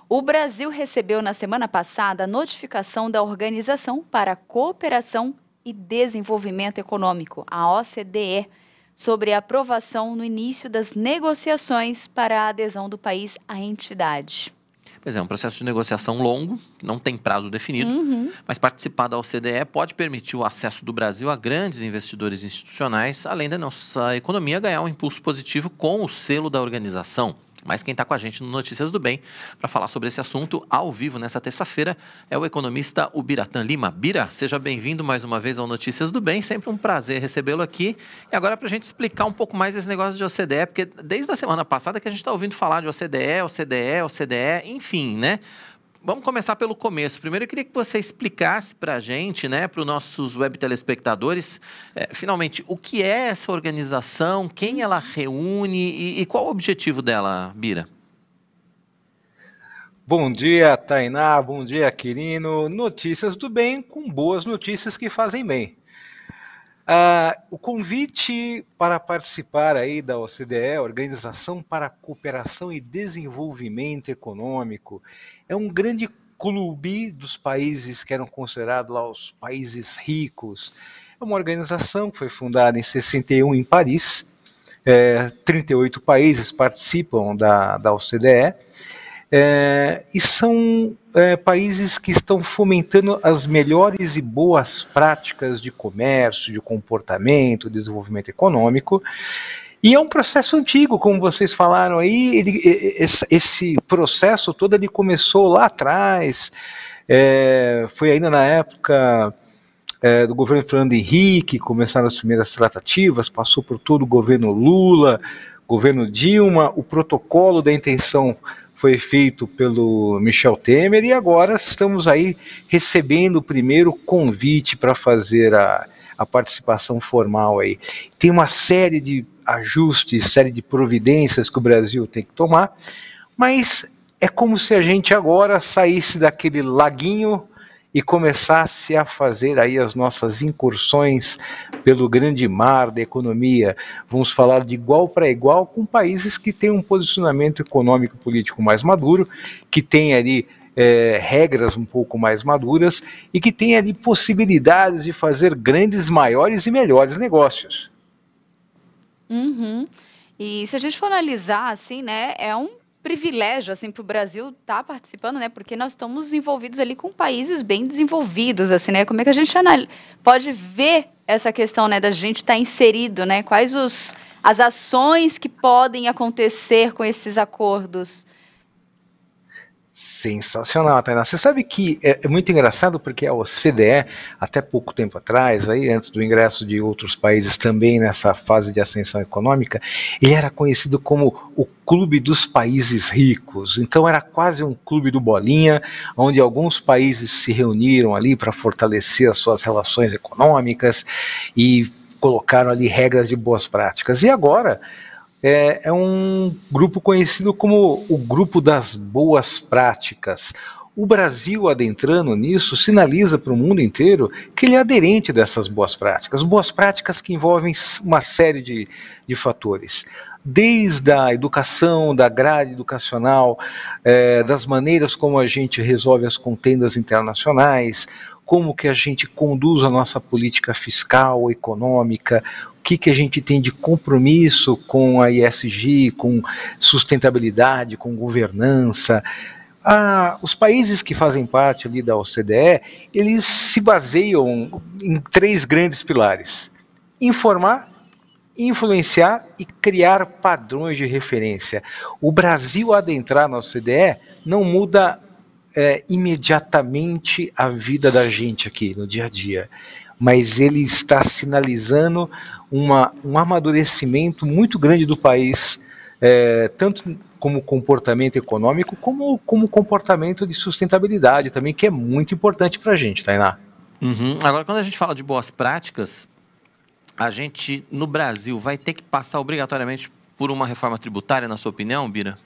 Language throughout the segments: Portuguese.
O Brasil recebeu na semana passada a notificação da Organização para a Cooperação e Desenvolvimento Econômico, a OCDE, sobre a aprovação no início das negociações para a adesão do país à entidade. Pois é um processo de negociação longo, não tem prazo definido, mas participar da OCDE pode permitir o acesso do Brasil a grandes investidores institucionais, além da nossa economia ganhar um impulso positivo com o selo da organização. Mas quem está com a gente no Notícias do Bem para falar sobre esse assunto ao vivo nessa terça-feira é o economista Ubiratã Lima. Bira, seja bem-vindo mais uma vez ao Notícias do Bem, sempre um prazer recebê-lo aqui. E agora para a gente explicar um pouco mais esse negócio de OCDE, porque desde a semana passada que a gente está ouvindo falar de OCDE, enfim, né? Vamos começar pelo começo. Primeiro, eu queria que você explicasse para a gente, né, para os nossos web telespectadores, finalmente, o que é essa organização, quem ela reúne e qual o objetivo dela, Bira? Bom dia, Tainá, bom dia, Quirino. Notícias do bem com boas notícias que fazem bem. O convite para participar aí da OCDE, Organização para a Cooperação e Desenvolvimento Econômico, é um grande clube dos países que eram considerados lá os países ricos. É uma organização que foi fundada em 61 em Paris, 38 países participam da OCDE, e são países que estão fomentando as melhores e boas práticas de comércio, de comportamento, de desenvolvimento econômico. E é um processo antigo, como vocês falaram aí, esse processo todo ele começou lá atrás, foi ainda na época do governo Fernando Henrique, começaram as primeiras tratativas, passou por todo o governo Lula, governo Dilma, o protocolo da intenção foi feito pelo Michel Temer e agora estamos aí recebendo o primeiro convite para fazer a participação formal aí. Tem uma série de ajustes, série de providências que o Brasil tem que tomar, mas é como se a gente agora saísse daquele laguinho e começasse a fazer aí as nossas incursões pelo grande mar da economia. Vamos falar de igual para igual com países que têm um posicionamento econômico e político mais maduro, que têm ali regras um pouco mais maduras e que têm ali possibilidades de fazer grandes, maiores e melhores negócios. E se a gente for analisar, assim, né, é um privilégio, assim, para o Brasil estar participando, né, porque nós estamos envolvidos ali com países bem desenvolvidos, assim, né, como é que a gente pode ver essa questão, né, da gente estar inserido, né, quais as ações que podem acontecer com esses acordos? Sensacional, Tainá. Você sabe que é muito engraçado porque a OCDE, até pouco tempo atrás, aí, antes do ingresso de outros países também nessa fase de ascensão econômica, ele era conhecido como o Clube dos Países Ricos. Então era quase um clube do Bolinha, onde alguns países se reuniram ali para fortalecer as suas relações econômicas e colocaram ali regras de boas práticas. E agora é um grupo conhecido como o Grupo das Boas Práticas. O Brasil, adentrando nisso, sinaliza para o mundo inteiro que ele é aderente dessas boas práticas que envolvem uma série de fatores. Desde a educação, da grade educacional, das maneiras como a gente resolve as contendas internacionais, como que a gente conduz a nossa política fiscal, econômica, o que a gente tem de compromisso com a ESG, com sustentabilidade, com governança. Os países que fazem parte ali da OCDE, eles se baseiam em 3 grandes pilares: informar, influenciar e criar padrões de referência. O Brasil adentrar na OCDE não muda imediatamente a vida da gente aqui no dia a dia, mas ele está sinalizando um amadurecimento muito grande do país, tanto como comportamento econômico, como comportamento de sustentabilidade também, que é muito importante para a gente, Tainá. Agora, quando a gente fala de boas práticas, a gente, no Brasil, vai ter que passar obrigatoriamente por uma reforma tributária, na sua opinião, Bira?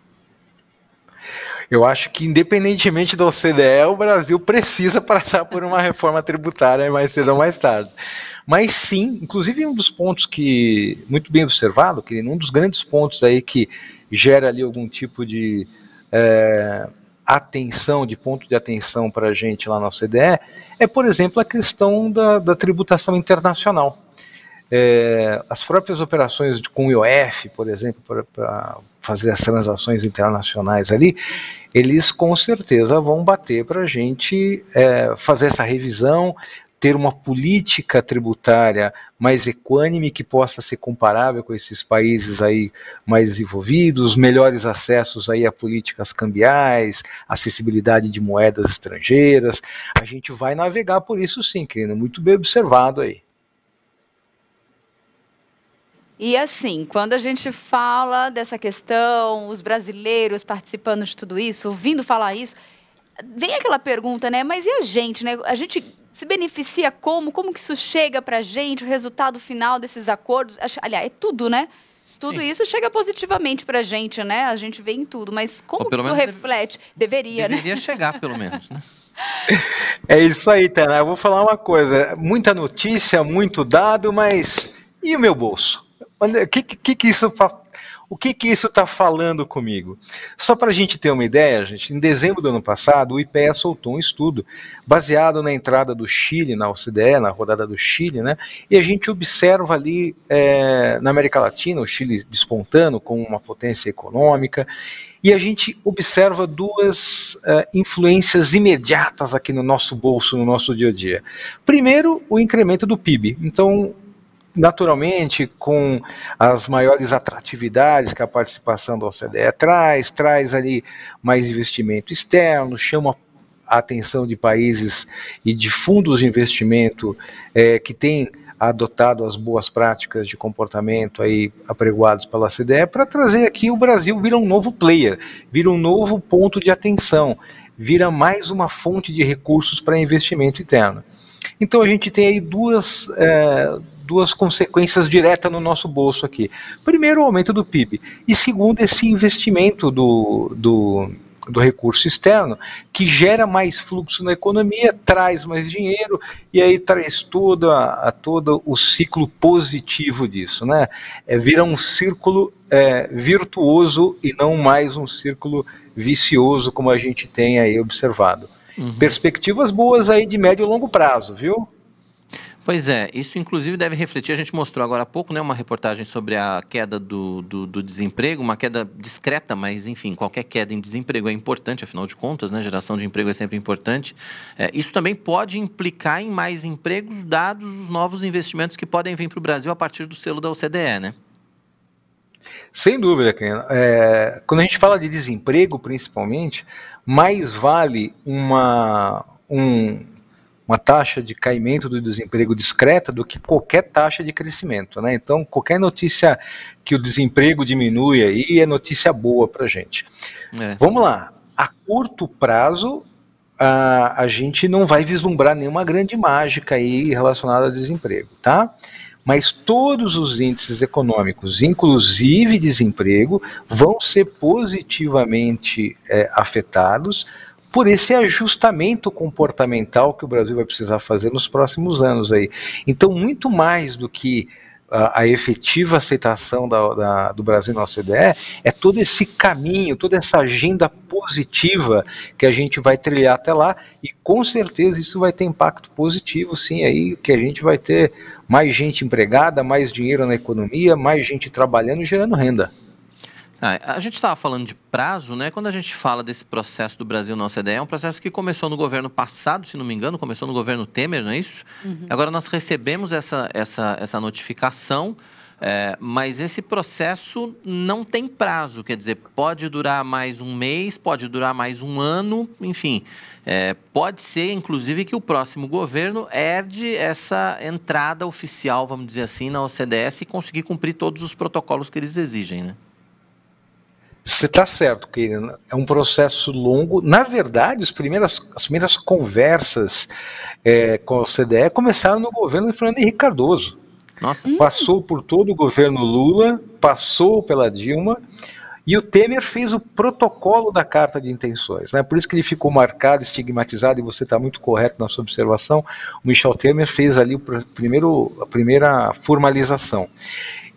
Eu acho que, independentemente da OCDE, o Brasil precisa passar por uma reforma tributária mais cedo ou mais tarde. Mas sim, inclusive um dos pontos que, muito bem observado, que um dos grandes pontos aí que gera ali algum tipo de atenção, de ponto de atenção para a gente lá na OCDE, é, por exemplo, a questão da tributação internacional. As próprias operações com o IOF, por exemplo, para fazer as transações internacionais ali, eles com certeza vão bater para a gente fazer essa revisão, ter uma política tributária mais equânime, que possa ser comparável com esses países aí mais desenvolvidos, melhores acessos aí a políticas cambiais, acessibilidade de moedas estrangeiras. A gente vai navegar por isso sim, querido, muito bem observado aí. E assim, quando a gente fala dessa questão, os brasileiros participando de tudo isso, ouvindo falar isso, vem aquela pergunta, né? Mas e a gente, né? A gente se beneficia como? Como que isso chega pra gente, o resultado final desses acordos? Aliás, é tudo, né? Tudo isso chega positivamente pra gente, né? A gente vê em tudo, mas como que isso reflete? Deveria, né? Deveria chegar, pelo menos, né? É isso aí, Tainá. Eu vou falar uma coisa. Muita notícia, muito dado, mas e o meu bolso? O que isso está falando comigo? Só para a gente ter uma ideia, gente, em dezembro do ano passado, o IPEA soltou um estudo baseado na entrada do Chile na OCDE, na rodada do Chile, né? E a gente observa ali na América Latina, o Chile despontando como uma potência econômica, e a gente observa duas influências imediatas aqui no nosso bolso, no nosso dia a dia. Primeiro, o incremento do PIB. Então, naturalmente, com as maiores atratividades que a participação da OCDE traz ali mais investimento externo, chama a atenção de países e de fundos de investimento que têm adotado as boas práticas de comportamento aí apregoados pela OCDE, para trazer aqui o Brasil vira um novo player, vira um novo ponto de atenção, vira mais uma fonte de recursos para investimento interno. Então a gente tem aí duas consequências diretas no nosso bolso aqui. Primeiro, o aumento do PIB. E segundo, esse investimento do recurso externo, que gera mais fluxo na economia, traz mais dinheiro, e aí traz todo o ciclo positivo disso, né? Vira um círculo virtuoso e não mais um círculo vicioso, como a gente tem aí observado. Perspectivas boas aí de médio e longo prazo, viu? Pois é, isso inclusive deve refletir, a gente mostrou agora há pouco, né, uma reportagem sobre a queda do desemprego, uma queda discreta, mas enfim, qualquer queda em desemprego é importante, afinal de contas, né, geração de emprego é sempre importante. Isso também pode implicar em mais empregos, dados os novos investimentos que podem vir para o Brasil a partir do selo da OCDE, né? Sem dúvida, Ken. Quando a gente fala de desemprego, principalmente, mais vale uma taxa de caimento do desemprego discreta do que qualquer taxa de crescimento, né? Então, qualquer notícia que o desemprego diminui aí é notícia boa para a gente. Vamos lá. A curto prazo, a gente não vai vislumbrar nenhuma grande mágica aí relacionada ao desemprego, tá? Mas todos os índices econômicos, inclusive desemprego, vão ser positivamente afetados por esse ajustamento comportamental que o Brasil vai precisar fazer nos próximos anos aí. Então, muito mais do que a efetiva aceitação do Brasil na OCDE, é todo esse caminho, toda essa agenda positiva que a gente vai trilhar até lá, e com certeza isso vai ter impacto positivo, sim, aí que a gente vai ter mais gente empregada, mais dinheiro na economia, mais gente trabalhando e gerando renda. A gente estava falando de prazo, né? Quando a gente fala desse processo do Brasil na OCDE, é um processo que começou no governo passado, se não me engano, começou no governo Temer, não é isso? Agora nós recebemos essa notificação, mas esse processo não tem prazo, quer dizer, pode durar mais um mês, pode durar mais um ano, enfim, pode ser, inclusive, que o próximo governo herde essa entrada oficial, vamos dizer assim, na OCDE e conseguir cumprir todos os protocolos que eles exigem, né? Você está certo, querido. É um processo longo. Na verdade, as primeiras conversas com a OCDE começaram no governo de Fernando Henrique Cardoso. Nossa. Passou por todo o governo Lula, passou pela Dilma, e o Temer fez o protocolo da Carta de Intenções, né? Por isso que ele ficou marcado, estigmatizado, e você está muito correto na sua observação. O Michel Temer fez ali a primeira formalização.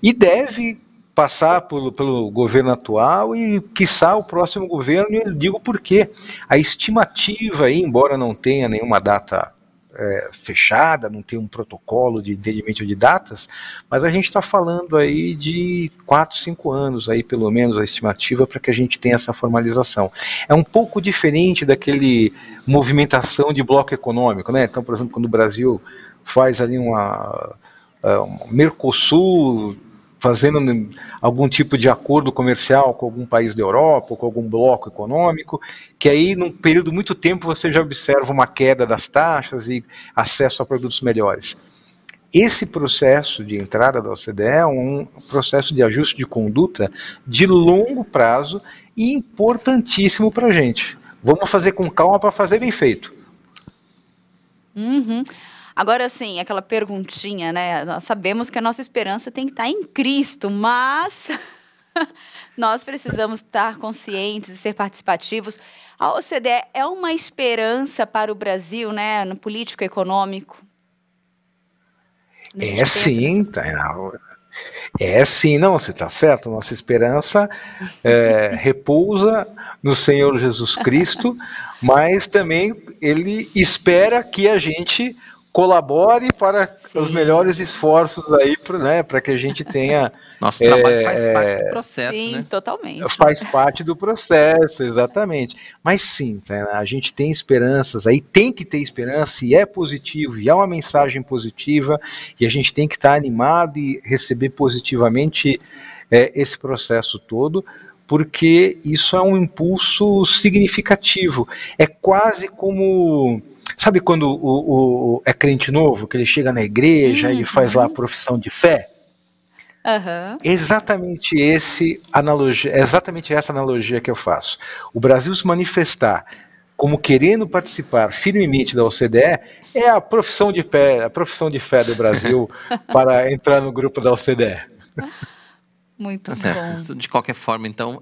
E deve passar pelo governo atual e, quiçá, o próximo governo, e eu digo por quê. A estimativa aí, embora não tenha nenhuma data fechada, não tenha um protocolo de entendimento de datas, mas a gente está falando aí de 4, 5 anos, aí pelo menos a estimativa para que a gente tenha essa formalização. É um pouco diferente daquele movimentação de bloco econômico, né? Então, por exemplo, quando o Brasil faz ali um Mercosul, fazendo algum tipo de acordo comercial com algum país da Europa, ou com algum bloco econômico, que aí, num período muito tempo, você já observa uma queda das taxas e acesso a produtos melhores. Esse processo de entrada da OCDE é um processo de ajuste de conduta de longo prazo e importantíssimo para a gente. Vamos fazer com calma para fazer bem feito. Uhum. Agora, assim, aquela perguntinha, né? Nós sabemos que a nossa esperança tem que estar em Cristo, mas nós precisamos estar conscientes e ser participativos. A OCDE é uma esperança para o Brasil, né? No político econômico. É sim, não, você está certo. Nossa esperança repousa no Senhor Jesus Cristo, mas também Ele espera que a gente colabore para os melhores esforços aí, para que a gente tenha... Nosso trabalho faz parte do processo, sim, né? Totalmente. Faz parte do processo, exatamente. Mas sim, a gente tem esperanças aí, tem que ter esperança, e é positivo, e é uma mensagem positiva, e a gente tem que estar animado e receber positivamente esse processo todo, porque isso é um impulso significativo. É quase como... Sabe quando é crente novo, que ele chega na igreja e faz lá a profissão de fé? Uhum. Exatamente essa analogia que eu faço. O Brasil se manifestar como querendo participar firmemente da OCDE é a profissão de fé do Brasil para entrar no grupo da OCDE. Muito bom. Isso, de qualquer forma, então,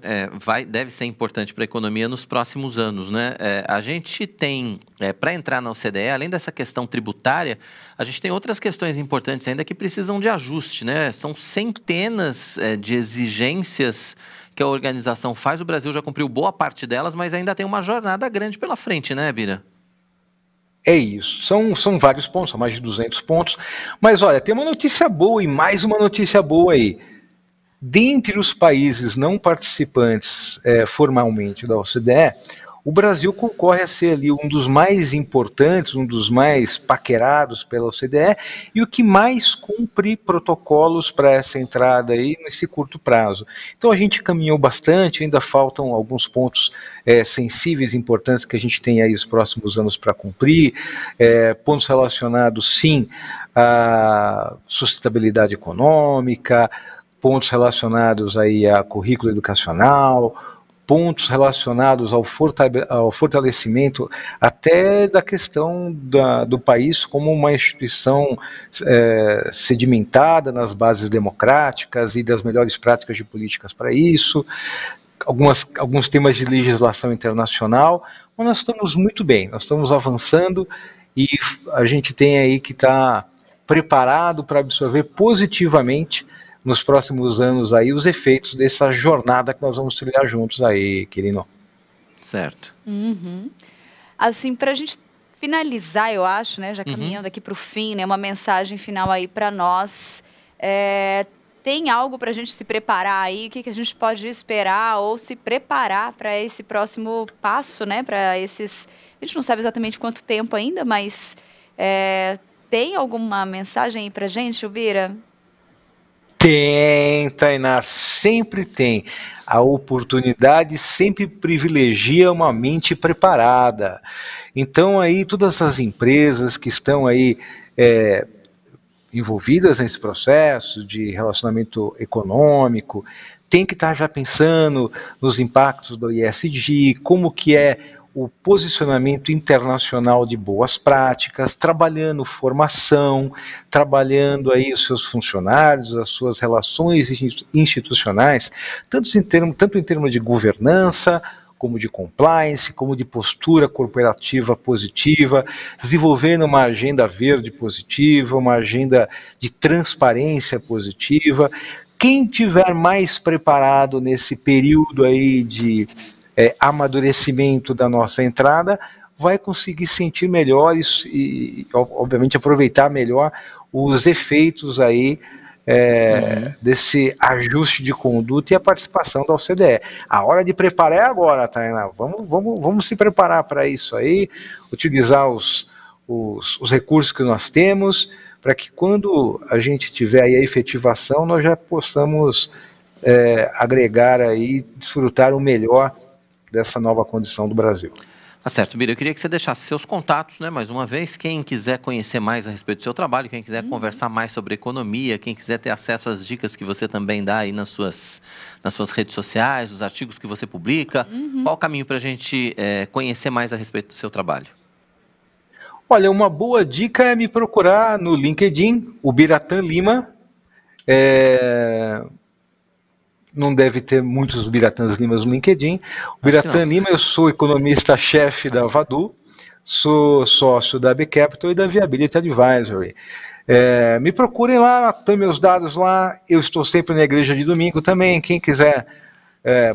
deve ser importante para a economia nos próximos anos, né? A gente tem, para entrar na OCDE, além dessa questão tributária, a gente tem outras questões importantes ainda que precisam de ajuste, né? São centenas de exigências que a organização faz. O Brasil já cumpriu boa parte delas, mas ainda tem uma jornada grande pela frente, né, Bira? É isso, são vários pontos, são mais de 200 pontos, mas olha, tem uma notícia boa e mais uma notícia boa aí. Dentre os países não participantes formalmente da OCDE, o Brasil concorre a ser ali um dos mais importantes, um dos mais paquerados pela OCDE e o que mais cumpre protocolos para essa entrada aí nesse curto prazo. Então a gente caminhou bastante, ainda faltam alguns pontos sensíveis, importantes que a gente tem aí os próximos anos para cumprir, pontos relacionados sim à sustentabilidade econômica, pontos relacionados aí a currículo educacional, pontos relacionados ao fortalecimento até da questão do país como uma instituição sedimentada nas bases democráticas e das melhores práticas de políticas para isso, alguns temas de legislação internacional, mas nós estamos muito bem, nós estamos avançando e a gente tem aí que estar preparado para absorver positivamente nos próximos anos aí os efeitos dessa jornada que nós vamos trilhar juntos aí, Quirino. Certo. Uhum. Assim, para a gente finalizar, eu acho, né, já caminhando aqui para o fim, né, uma mensagem final aí para nós. Tem algo para a gente se preparar aí? O que a gente pode esperar ou se preparar para esse próximo passo, né? Para esses... A gente não sabe exatamente quanto tempo ainda, mas tem alguma mensagem aí para a gente, Ubira? Tem, Tainá, sempre tem. A oportunidade sempre privilegia uma mente preparada. Então aí todas as empresas que estão aí envolvidas nesse processo de relacionamento econômico têm que estar já pensando nos impactos do ESG, como que é o posicionamento internacional de boas práticas, trabalhando formação, trabalhando aí os seus funcionários, as suas relações institucionais, tanto em termos de governança, como de compliance, como de postura corporativa positiva, desenvolvendo uma agenda verde positiva, uma agenda de transparência positiva, quem tiver mais preparado nesse período aí de amadurecimento da nossa entrada, vai conseguir sentir melhor e, obviamente, aproveitar melhor os efeitos aí desse ajuste de conduta e a participação da OCDE. A hora de preparar é agora, Tainá. Vamos se preparar para isso aí, utilizar os recursos que nós temos, para que quando a gente tiver aí a efetivação, nós já possamos agregar aí, desfrutar o melhor dessa nova condição do Brasil. Tá certo, Bira, eu queria que você deixasse seus contatos, né, mais uma vez, quem quiser conhecer mais a respeito do seu trabalho, quem quiser conversar mais sobre economia, quem quiser ter acesso às dicas que você também dá aí nas suas redes sociais, os artigos que você publica, qual o caminho para a gente conhecer mais a respeito do seu trabalho? Olha, uma boa dica é me procurar no LinkedIn, o Biratã Lima. Não deve ter muitos Biratãs Limas no LinkedIn. O Biratã Lima, eu sou economista-chefe da Vadu, sou sócio da B Capital e da Viability Advisory. Me procurem lá, tem meus dados lá, eu estou sempre na igreja de domingo também, quem quiser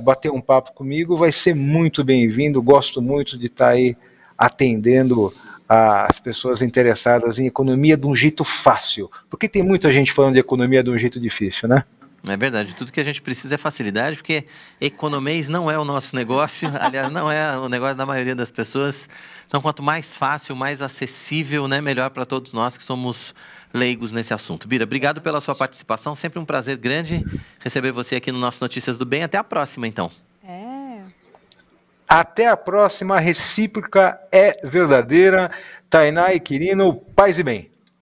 bater um papo comigo vai ser muito bem-vindo, gosto muito de estar aí atendendo as pessoas interessadas em economia de um jeito fácil, porque tem muita gente falando de economia de um jeito difícil, né? É verdade, tudo que a gente precisa é facilidade, porque economês não é o nosso negócio, aliás, não é o negócio da maioria das pessoas. Então, quanto mais fácil, mais acessível, né, melhor para todos nós que somos leigos nesse assunto. Bira, obrigado pela sua participação, sempre um prazer grande receber você aqui no nosso Notícias do Bem. Até a próxima, então. Até a próxima, a recíproca é verdadeira. Tainá e Quirino, paz e bem.